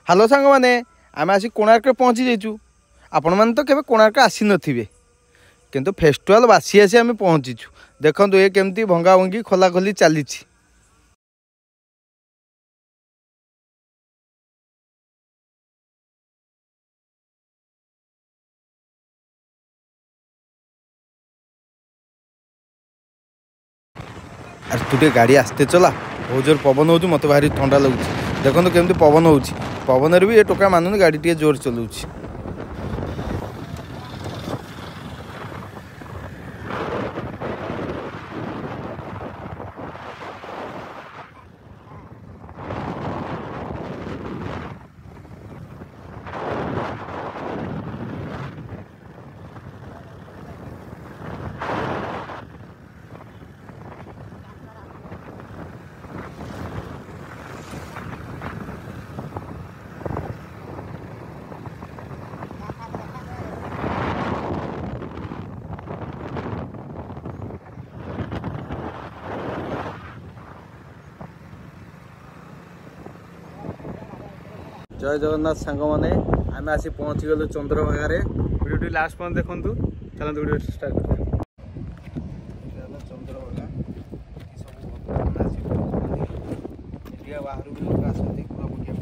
Hello सांग मैंने आम आसी कोणार्क पहुँची जाइचु। आपण मैंने तो केवे कोणार्क आसी नथिबे किंतु फेस्टिवल बासी आसी आम पहुँचीचु। देखंतु ये केमती भंगा भंगी खोला खोली चली। अरे तू गाड़ी आस्ते चला, बहुत जोर पवन हो मत भारी ठंडा लगुच। देखो केमती पवन हो पवन भी ये टोका मानुनी गाड़ी टे जोर चलाऊ। जय जगन्नाथ सांग मैंने आम आसी पहुँची गलु चंद्रभागा। वीडियो लास्ट पॉइंट देखु। चलते वीडियो स्टार्ट कर। चंद्रभागा इंडिया बाहर भी लोग आसती पूरा बुलिया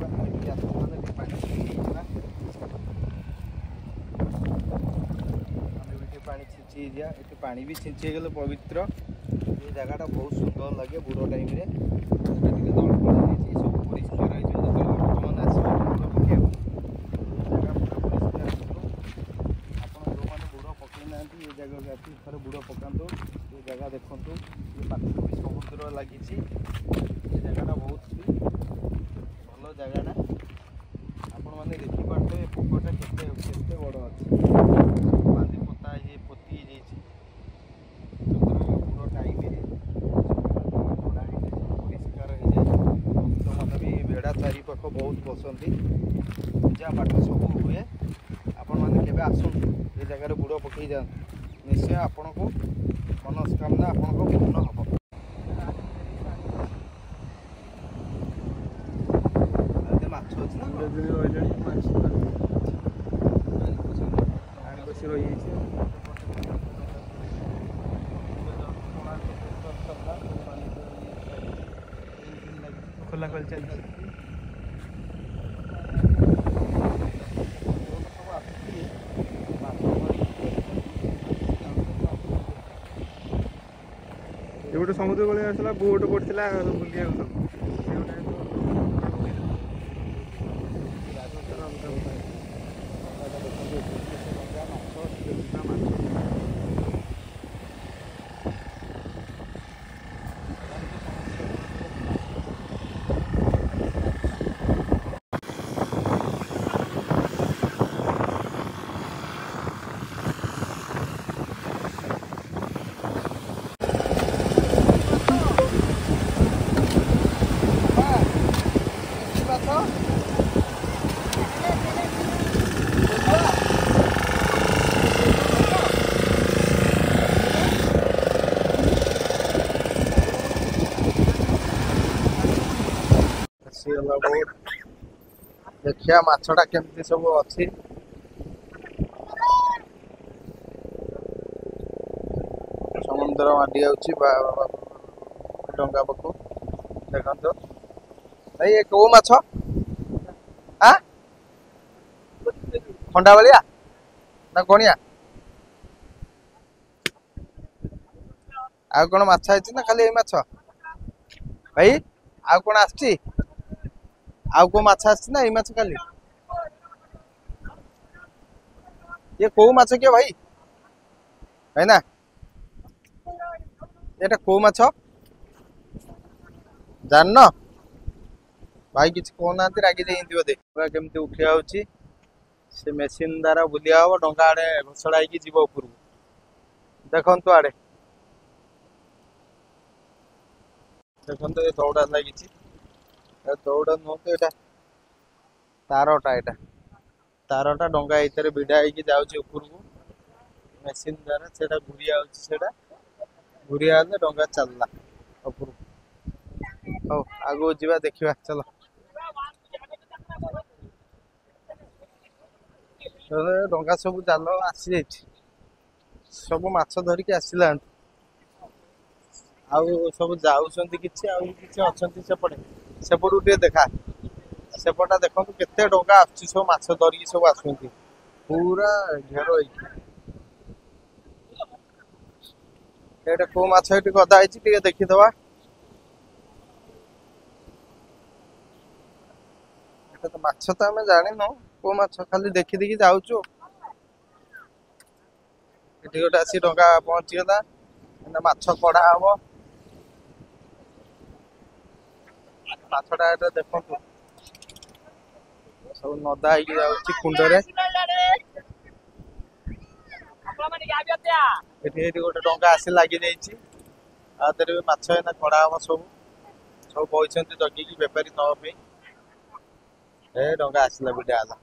पानी छिंची दिया। ये पानी भी छिंची गले पवित्र। ये जगह बहुत सुंदर लगे बुड़ टाइम सब परिष्कार बुड़ पकातु। ये जगह देखु ये पाखक भी समुद्र लगी। ये जगह बहुत भल जगह आपण मैंने देखिपे पोखरटा के बड़ अच्छे बांधी पोता ये पोती बुड़ टाइम परिष्कार हो जाए। भक्त मैंने भी बेड़ा चारिपाख बहुत बसती पूजा पाठ सब हुए। आपण मैंने केवे आसतु ये जगह बुड़ पकई जाए निश्चय आपण को मनस्कामना आपण को पूर्ण हम। खोला खोल चलती गोटे समुद्र कूल आसला बोट पड़ता बुलिया देखिया माछटा केमती सब अच्छी। समुद्र माटी डंगा पकू देखो भाई ये कौ माछ हाँ खंडा भाया ना कणिया आ कौन माछ है ना खाली माछ भाई आ कौन आसची आउ को माछ आसची ना ये माछ खाली ये कौ माछ क्या भाई है ना ये कौ माछ जान भाई किसी कहना रागी जाती बोधे केमती उठिया से मेसीन द्वारा बुलिया हम डंगा आड़े घोषड़ा जीव उपर देखु आड़े देखो ये दौड़ा लगी दौड़ा नुह तो यहाँ तारटा यहाँ तारटा डंगा ये भिड़ा होपर को मेसीन द्वारा से घूरिया घूरिया डंगा चलला उपर। हौ आगो जीवा देखा चलो। डंगा सब जाल आसी जाइए सब माछ धरिकी आसला आउ सब जाऊँच किसी अच्छी सेपटे सेपटू टे देखा सेपटा देखो केते डंगा आसुची सब माछ धरिकी सब आसुंती पूरा घेर एटा को माछ एटी गदा ହେଇଛି ଟିକେ ଦେଖିदवा एटा तो माछ तो आमे जानिनो को माछ खाली देखि देखि जाउछु एटी गोटा आसी डंगा पहुंची गला एना माछ कड़ा हबो माछटा एटा देखंतु सब नदा ହେଇକି ଯାଉଛି କୁଣ୍ଡରେ एटी गोटे डंगा आसी लागी जाइछि आ देरे माछ एना कड़ा हबो सब सब बइछन्ति जगी की व्यापारी नवा पे ए डंगा आसिला बिडा आला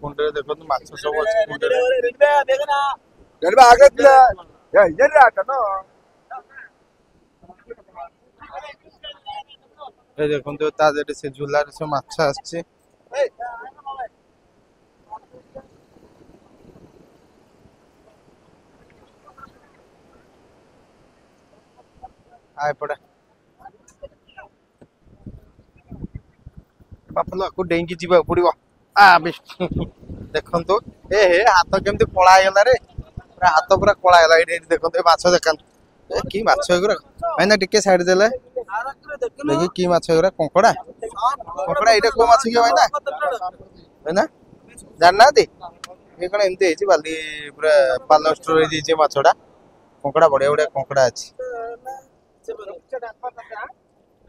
कुंडे देखो तो माछ सब अछि कुंडे देखना गरबा आगे दिला या इधर आटा न ए देखो तो ता देरे से झूला रे सब माछ आछि आय पड़ा बापलो को डेंगी जीवा पड़िबो आ देखंतु ए हे हाथ केमती कळा आइला रे पूरा हाथ पूरा कळा आइला एडी देखंतु ए माछ देखन ए की माछ एगुरा मैंने टिके साइड देले देखि की माछ एगुरा कोंकड़ा कोंकड़ा एटा को माछ के भाईना हैना जानना दे ये कोन एमती हेची बाली पूरा पालो स्टोर हे जे माछडा कोंकड़ा बडे बडे कोंकड़ा अछि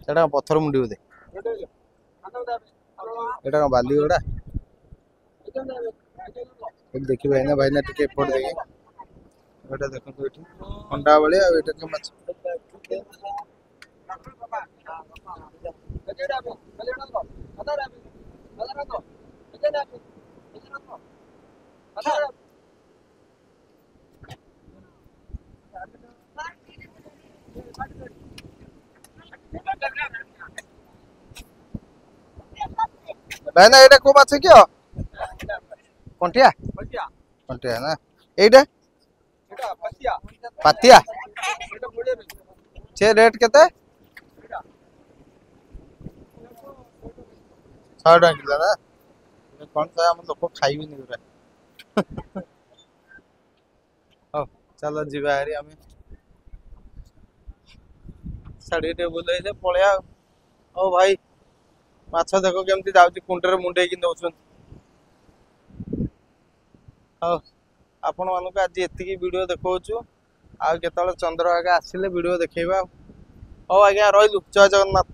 सेटा पत्थर मुंडी दे एटा बाली गोड़ा देखि भाईना भाईना टिके एपट देखि एटा देखंतु एठी अंडा वाले आ एटा के माछ भाईना एटा को माछ कियो कंटिया कंटिया ना एटा एटा पातिया पातिया छे रेट केते 100 टका किलो ना कौन सा हम लोग खाइबी नहीं पूरा ओ चलो जीवा हरी हमें साड़ी टे बुले जे पळया ओ भाई माछ देखो केमती जाउची कुंडरे मुंडे कि नउछन हां आपण मानको आज एतिकी वीडियो देखौछु आ केतले चंद्रभागा आसिले वीडियो देखेबा ओ आज्ञा रहिलु जय जगन्नाथ।